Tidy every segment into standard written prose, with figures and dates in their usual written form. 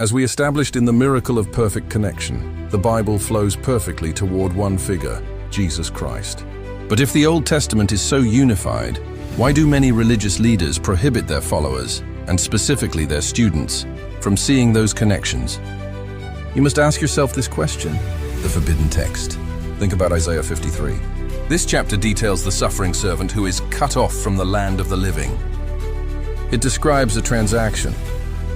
As we established in the miracle of perfect connection, the Bible flows perfectly toward one figure, Jesus Christ. But if the Old Testament is so unified, why do many religious leaders prohibit their followers, and specifically their students, from seeing those connections? You must ask yourself this question: the forbidden text. Think about Isaiah 53. This chapter details the suffering servant who is cut off from the land of the living. It describes a transaction,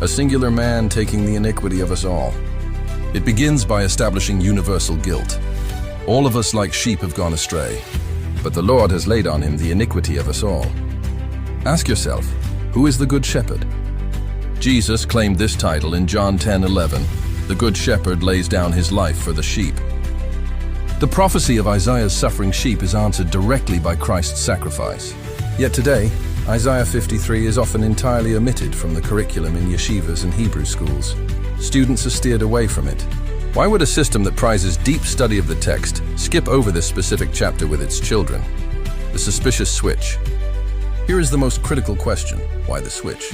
a singular man taking the iniquity of us all. It begins by establishing universal guilt. All of us like sheep have gone astray, but the Lord has laid on him the iniquity of us all. Ask yourself, who is the Good Shepherd? Jesus claimed this title in John 10:11. The Good Shepherd lays down his life for the sheep. The prophecy of Isaiah's suffering sheep is answered directly by Christ's sacrifice. Yet today, Isaiah 53 is often entirely omitted from the curriculum in yeshivas and Hebrew schools. Students are steered away from it. Why would a system that prizes deep study of the text skip over this specific chapter with its children? The suspicious switch. Here is the most critical question: why the switch?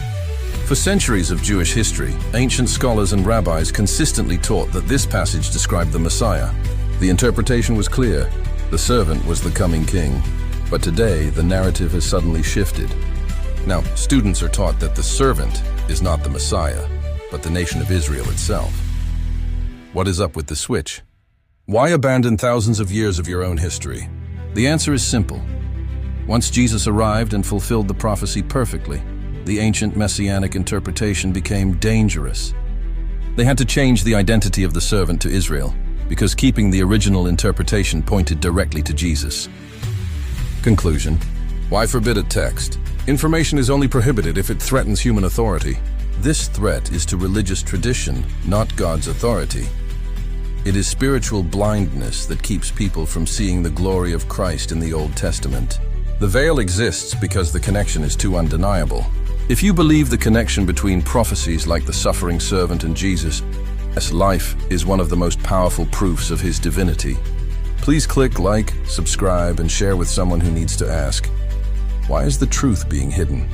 For centuries of Jewish history, ancient scholars and rabbis consistently taught that this passage described the Messiah. The interpretation was clear: the servant was the coming king. But today, the narrative has suddenly shifted. Now, students are taught that the servant is not the Messiah, but the nation of Israel itself. What is up with the switch? Why abandon thousands of years of your own history? The answer is simple. Once Jesus arrived and fulfilled the prophecy perfectly, the ancient messianic interpretation became dangerous. They had to change the identity of the servant to Israel, because keeping the original interpretation pointed directly to Jesus. Conclusion: why forbid a text? Information is only prohibited if it threatens human authority. This threat is to religious tradition, not God's authority. It is spiritual blindness that keeps people from seeing the glory of Christ in the Old Testament. The veil exists because the connection is too undeniable. If you believe the connection between prophecies like the suffering servant and Jesus' life is one of the most powerful proofs of his divinity, please click like, subscribe, and share with someone who needs to ask, why is the truth being hidden?